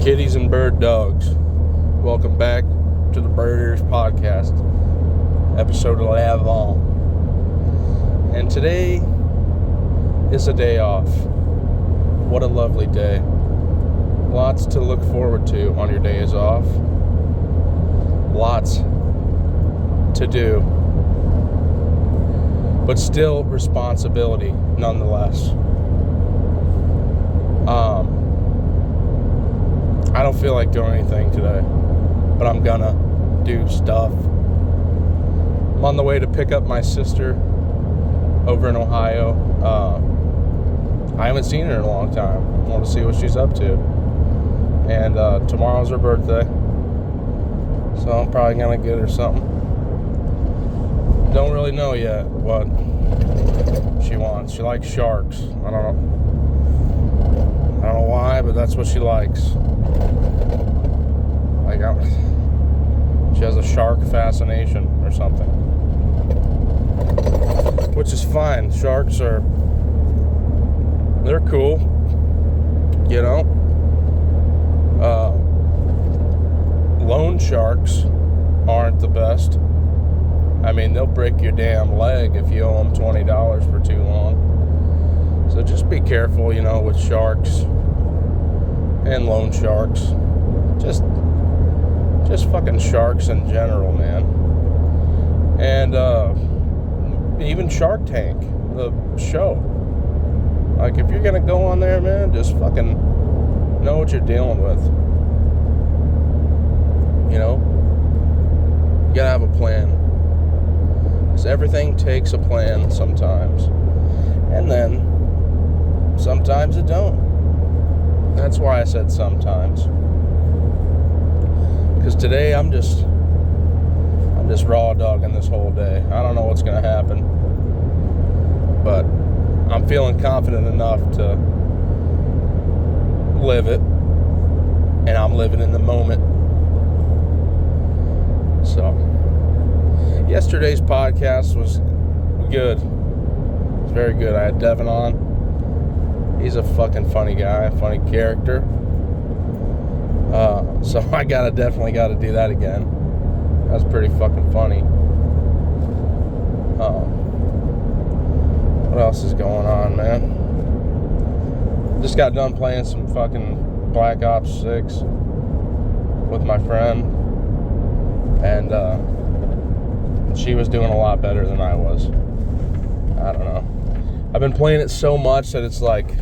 Kitties and bird dogs, welcome back to the Birders Podcast, episode 11. And today is a day off. What a lovely day. Lots to look forward to on your days off. Lots to do. But still responsibility nonetheless. I don't feel like doing anything today, but I'm gonna do stuff. I'm on the way to pick up my sister over in Ohio. I haven't seen her in a long time. I want to see what she's up to. And tomorrow's her birthday, so I'm probably gonna get her something. Don't really know yet what she wants. She likes sharks. I don't know why, but that's what she likes. She has a shark fascination or something, which is fine. Sharks they're cool, you know. Loan sharks aren't the best. I mean, they'll break your damn leg if you owe them $20 for too long. So just be careful, you know, with sharks and loan sharks. Just fucking sharks in general, man. And even Shark Tank, the show. Like, if you're gonna go on there, man, just fucking know what you're dealing with. You know? You gotta have a plan. Because everything takes a plan sometimes. And then sometimes it don't. That's why I said sometimes. Because today I'm just raw dogging this whole day. I don't know what's going to happen. But I'm feeling confident enough to live it. And I'm living in the moment. So, yesterday's podcast was good. It was very good. I had Devin on. He's a fucking funny guy, funny character. So I definitely gotta do that again. That was pretty fucking funny. What else is going on, man? Just got done playing some fucking Black Ops 6 with my friend. And she was doing a lot better than I was. I don't know. I've been playing it so much that it's like,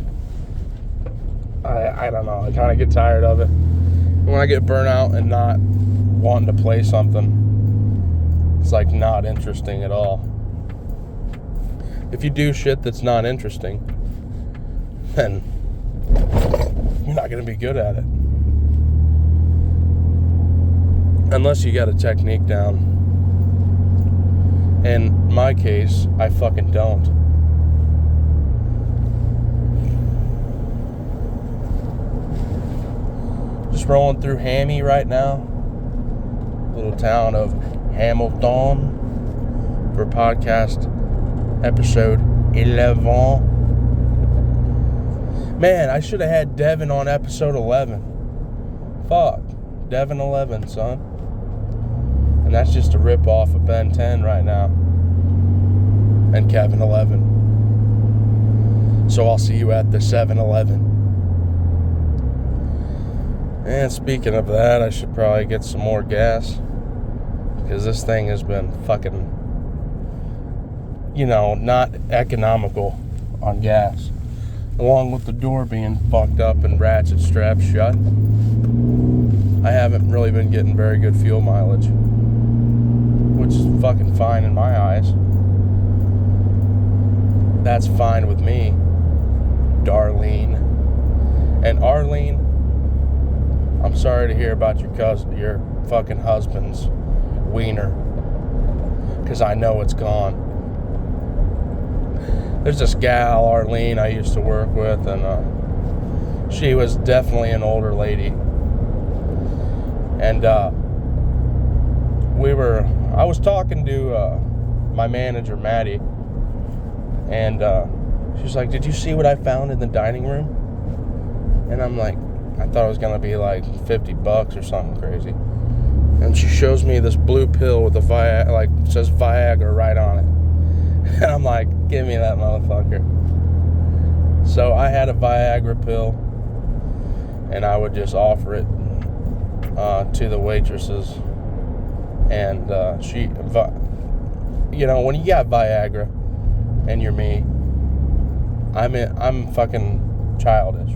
I don't know, I kind of get tired of it. When I get burnt out and not wanting to play something, it's like not interesting at all. If you do shit that's not interesting, then you're not going to be good at it. Unless you got a technique down. In my case, I fucking don't. Just rolling through Hammy right now, little town of Hamilton, for podcast episode 11. Man, I should have had Devin on episode 11. Fuck, Devin 11, son. And that's just a rip off of Ben 10 right now, and Kevin 11. So I'll see you at the 7-Eleven. And speaking of that, I should probably get some more gas, because this thing has been fucking, you know, not economical on gas. Along with the door being fucked up and ratchet strapped shut, I haven't really been getting very good fuel mileage, which is fucking fine in my eyes. That's fine with me, Darlene. And Arlene, I'm sorry to hear about your fucking husband's wiener, because I know it's gone. There's this gal, Arlene, I used to work with, and she was definitely an older lady. And I was talking to my manager, Maddie, and she's like, "Did you see what I found in the dining room?" And I'm like, I thought it was gonna be like $50 or something crazy. And she shows me this blue pill with a it says Viagra right on it. And I'm like, give me that motherfucker. So I had a Viagra pill, and I would just offer it to the waitresses. And when you got Viagra and you're me, I'm fucking childish.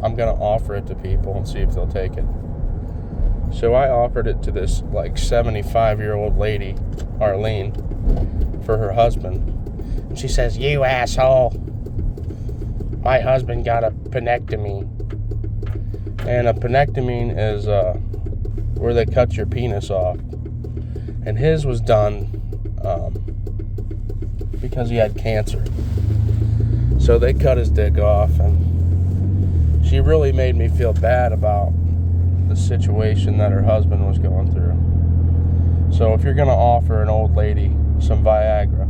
I'm gonna offer it to people and see if they'll take it. So I offered it to this like 75-year-old lady, Arlene, for her husband. And she says, "You asshole. My husband got a penectomy." And a penectomy is where they cut your penis off. And his was done because he had cancer. So they cut his dick off, and she really made me feel bad about the situation that her husband was going through. So if you're going to offer an old lady some Viagra,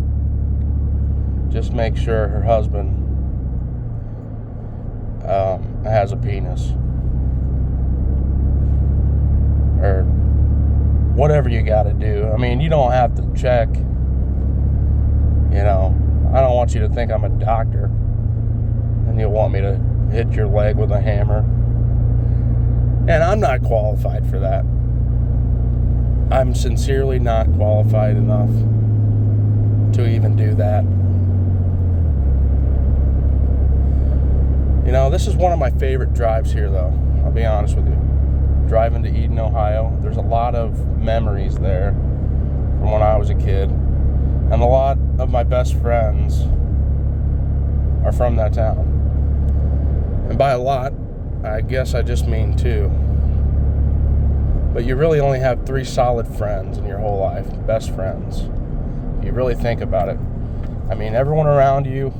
just make sure her husband has a penis. Or whatever you got to do. I mean, you don't have to check. I don't want you to think I'm a doctor and you'll want me to hit your leg with a hammer. And I'm not qualified for that. I'm sincerely not qualified enough to even do that. This is one of my favorite drives here, though. I'll be honest with you. Driving to Eden, Ohio, there's a lot of memories there from when I was a kid. And a lot of my best friends are from that town. And by a lot, I guess I just mean 2. But you really only have 3 solid friends in your whole life, best friends. If you really think about it. I mean, everyone around you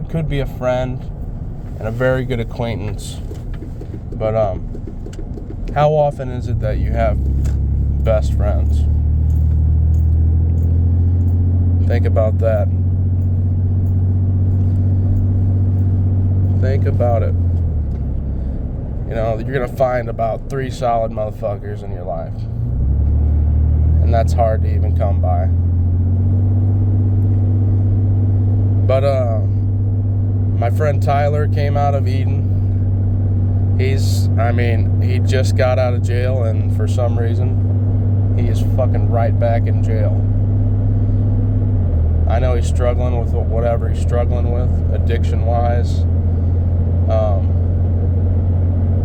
could be a friend and a very good acquaintance. But how often is it that you have best friends? Think about that. Think about it. You're going to find about 3 solid motherfuckers in your life. And that's hard to even come by. But my friend Tyler came out of Eden. He just got out of jail, and for some reason, he is fucking right back in jail. I know he's struggling with whatever he's struggling with, addiction-wise.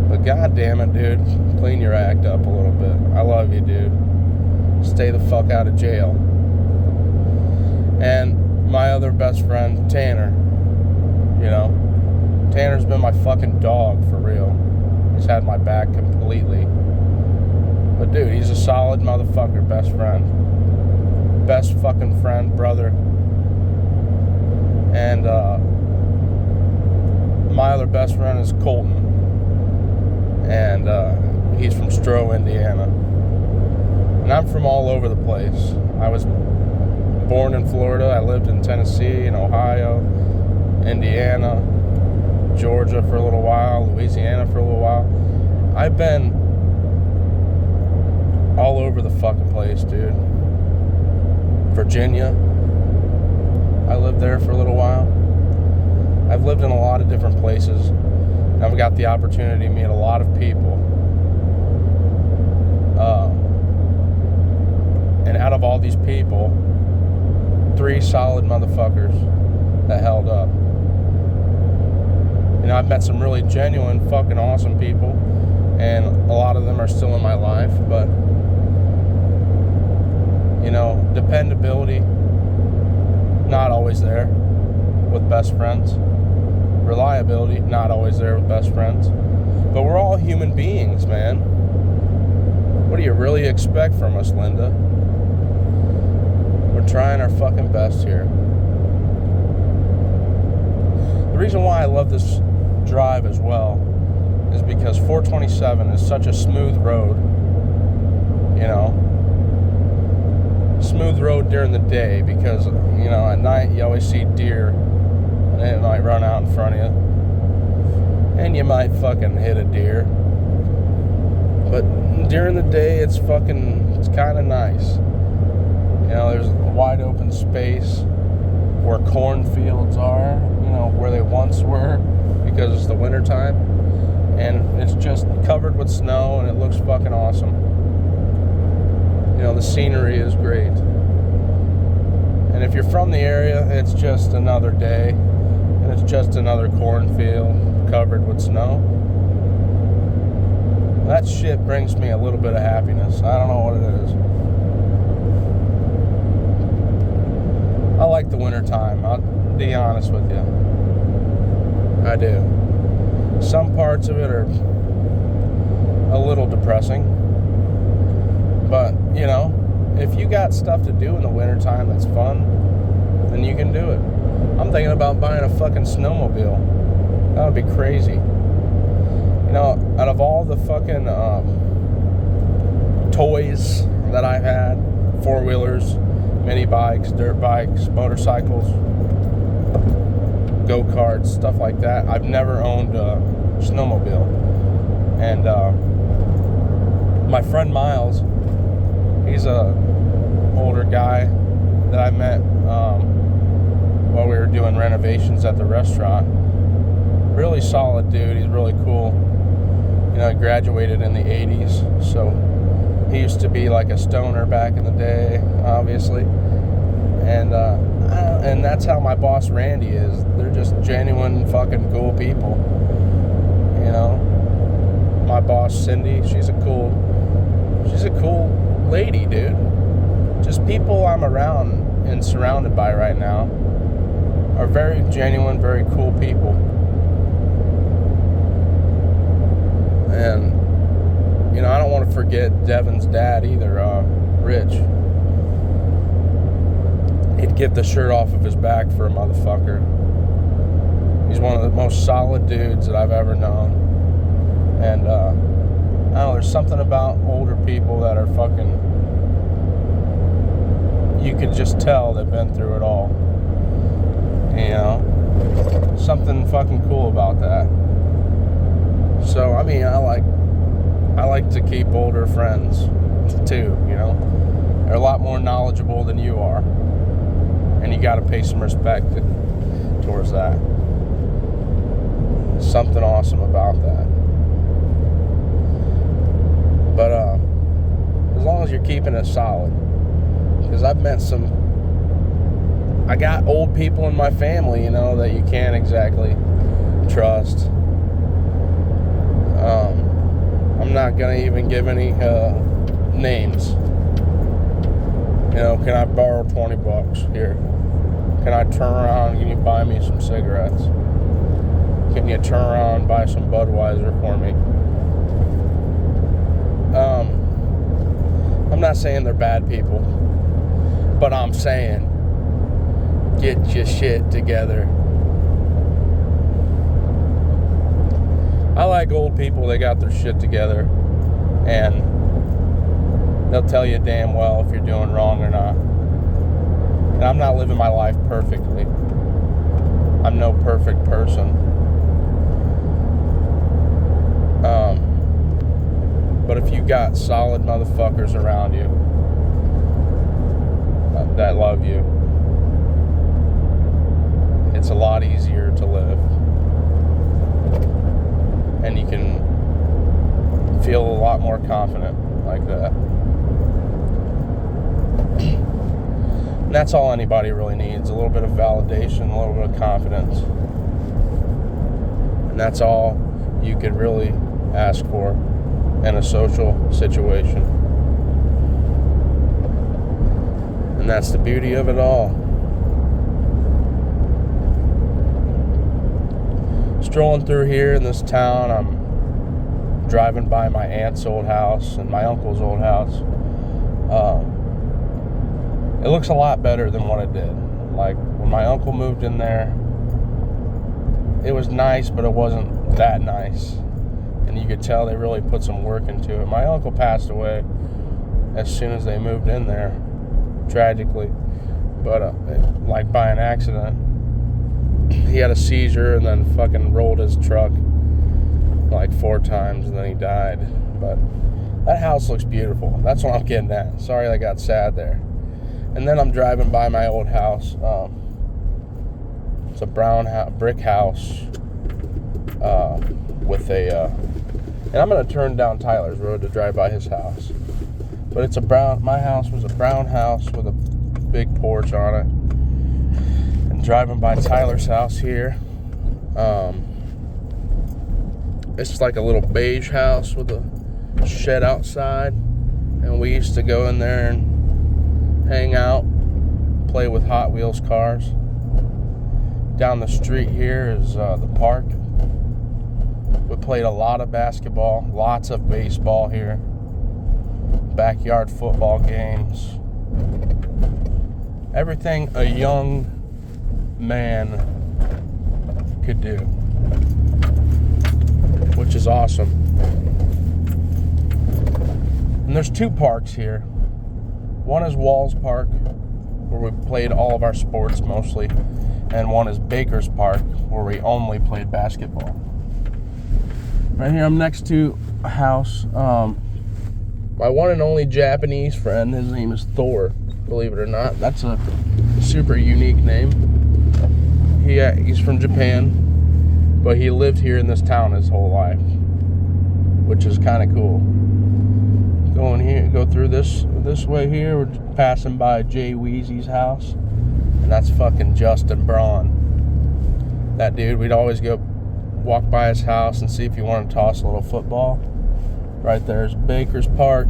But god damn it, dude, clean your act up a little bit. I love you, dude. Stay the fuck out of jail. And my other best friend, Tanner, Tanner's been my fucking dog, for real. He's had my back completely. But dude, he's a solid motherfucker, best friend. Best fucking friend, brother. And my other best friend is Colton. And he's from Stroh, Indiana. And I'm from all over the place. I was born in Florida. I lived in Tennessee, in Ohio, Indiana, Georgia for a little while, Louisiana for a little while. I've been all over the fucking place, dude. Virginia, I lived there for a little while. I've lived in a lot of different places. I've got the opportunity to meet a lot of people. And out of all these people, 3 solid motherfuckers that held up. I've met some really genuine, fucking awesome people, and a lot of them are still in my life, but, dependability, not always there with best friends. Reliability, not always there with best friends. But we're all human beings, man. What do you really expect from us, Linda? We're trying our fucking best here. The reason why I love this drive as well is because 427 is such a smooth road. Smooth road during the day because, at night you always see deer and it might run out in front of you. and you might fucking hit a deer. But during the day, it's kind of nice. You know, there's a wide open space where cornfields are, you know, where they once were, because it's the winter time, and it's just covered with snow, and it looks fucking awesome. You know, the scenery is great. And if you're from the area, it's just another day, and it's just another cornfield covered with snow. That shit brings me a little bit of happiness. I don't know what it is. I like the winter time, I'll be honest with you. I do. Some parts of it are a little depressing. But, you know, if you got stuff to do in the wintertime that's fun, then you can do it. I'm thinking about buying a fucking snowmobile. That would be crazy. You know, out of all the fucking toys that I've had, four-wheelers, mini bikes, dirt bikes, motorcycles, go-karts, stuff like that, I've never owned a snowmobile. And my friend Miles, he's a older guy that I met while we were doing renovations at the restaurant. Really solid dude. He's really cool. You know, he graduated in the 80s, so he used to be like a stoner back in the day, obviously. And that's how my boss Randy is. They're just genuine fucking cool people. You know, my boss Cindy, she's a cool lady, dude. Just people I'm around and surrounded by right now are very genuine, very cool people. And, you know, I don't want to forget Devin's dad either, Rich. He'd get the shirt off of his back for a motherfucker. He's one of the most solid dudes that I've ever known. And, I don't know, there's something about older people that are fucking, you could just tell they've been through it all. You know? Something fucking cool about that. So, I mean, I like to keep older friends, too, you know? They're a lot more knowledgeable than you are. And you gotta pay some respect towards that. Something awesome about that. But, as long as you're keeping it solid. Because I've met I got old people in my family, you know, that you can't exactly trust. I'm not gonna even give any names. You know, can I borrow $20 here? Can I turn around and can you buy me some cigarettes? Can you turn around and buy some Budweiser for me? I'm not saying they're bad people, but I'm saying get your shit together. I like old people that got their shit together, and they'll tell you damn well if you're doing wrong or not. And I'm not living my life perfectly. I'm no perfect person. But if you got solid motherfuckers around you that love you, it's a lot easier to live. And you can feel a lot more confident like that. And that's all anybody really needs, a little bit of validation, a little bit of confidence. And that's all you could really ask for in a social situation. And that's the beauty of it all. Strolling through here in this town, I'm driving by my aunt's old house and my uncle's old house. It looks a lot better than what it did. Like, when my uncle moved in there, it was nice, but it wasn't that nice. And you could tell they really put some work into it. My uncle passed away as soon as they moved in there, tragically. But, like by an accident. He had a seizure and then fucking rolled his truck like 4 times, and then he died. But that house looks beautiful. That's what I'm getting at. Sorry I got sad there. And then I'm driving by my old house. It's a brown brick house with a... and I'm going to turn down Tyler's road to drive by his house. But it's my house was a brown house with a big porch on it. And driving by Tyler's house here, it's like a little beige house with a shed outside. And we used to go in there and hang out, play with Hot Wheels cars. Down the street here is the park. We played a lot of basketball, lots of baseball here. Backyard football games. Everything a young man could do, which is awesome. And there's 2 parks here. One is Walls Park, where we played all of our sports mostly, and one is Baker's Park, where we only played basketball. Right here, I'm next to a house. My one and only Japanese friend, his name is Thor, believe it or not. That's a super unique name. He's from Japan, but he lived here in this town his whole life, which is kind of cool. Go through this way here. We're passing by Jay Weezy's house, and that's fucking Justin Braun. That dude, we'd always go walk by his house and see if he wanted to toss a little football. Right there's Baker's Park,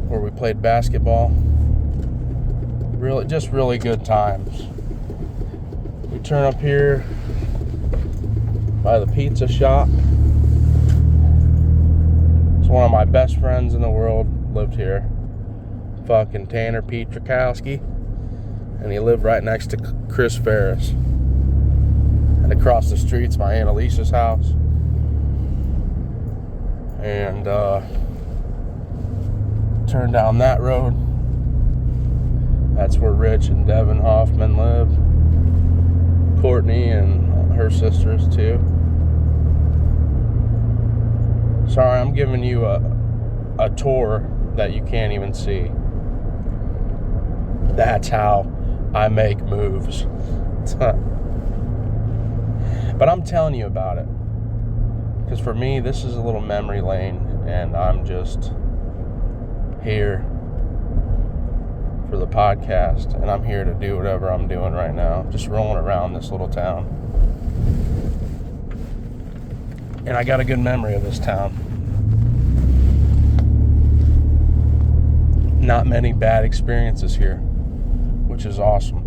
where we played basketball. Really good times. We turn up here by the pizza shop. One of my best friends in the world lived here. Fucking Tanner Pete Drakowski. And he lived right next to Chris Ferris. And across the street's my Aunt Elisa's house. And turn down that road. That's where Rich and Devin Hoffman live. Courtney and her sisters too. Sorry, I'm giving you a tour that you can't even see. That's how I make moves. But I'm telling you about it. Because for me, this is a little memory lane. And I'm just here for the podcast. And I'm here to do whatever I'm doing right now. Just rolling around this little town. And I got a good memory of this town. Not many bad experiences here, which is awesome.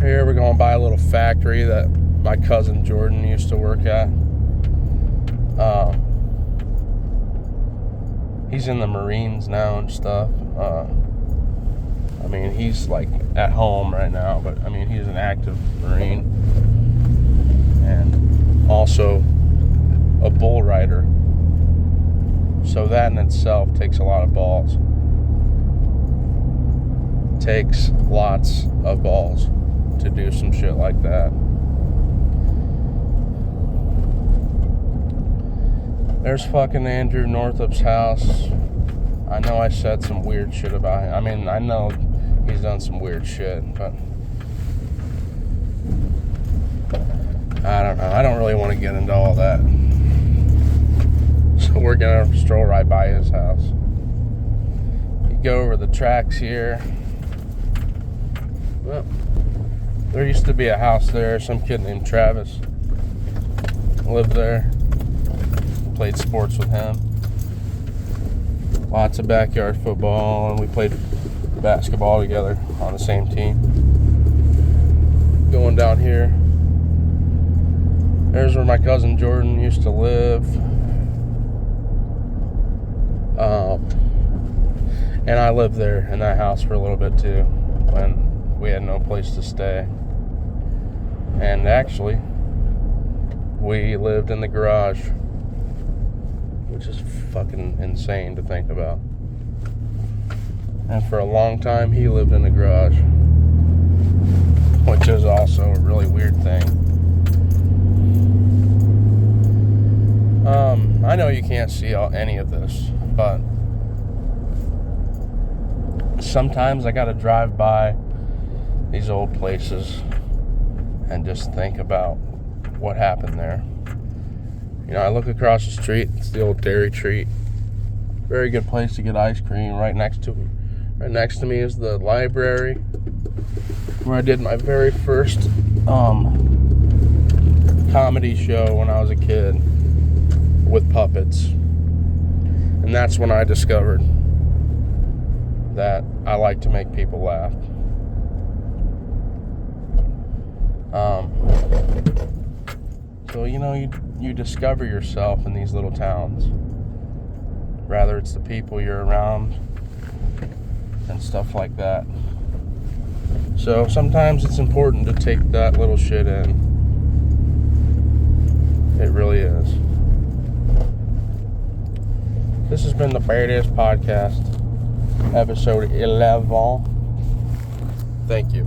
Here we're going by a little factory that my cousin Jordan used to work at. He's in the Marines now and stuff. I mean, he's like at home right now, but I mean, he's an active Marine and also a bull rider. So that in itself takes a lot of balls. Takes lots of balls to do some shit like that. There's fucking Andrew Northup's house. I know I said some weird shit about him. I mean, I know he's done some weird shit, but I don't know. I don't really want to get into all that. So we're going to stroll right by his house. You go over the tracks here. Well, there used to be a house there. Some kid named Travis lived there. Played sports with him. Lots of backyard football, and we played basketball together on the same team. Going down here, there's where my cousin Jordan used to live. And I lived there in that house for a little bit too, when we had no place to stay. And actually, we lived in the garage, which is fucking insane to think about. And for a long time, he lived in the garage. which is also a really weird thing. I know you can't see any of this, but sometimes I gotta drive by these old places and just think about what happened there. You know, I look across the street, it's the old Dairy Treat. Very good place to get ice cream. Right next to me is the library where I did my very first comedy show when I was a kid with puppets. And that's when I discovered that I like to make people laugh. So, you know, you discover yourself in these little towns. Rather it's the people you're around and stuff like that. So sometimes it's important to take that little shit in. It really is. This has been the Badass Podcast, episode 11. Thank you.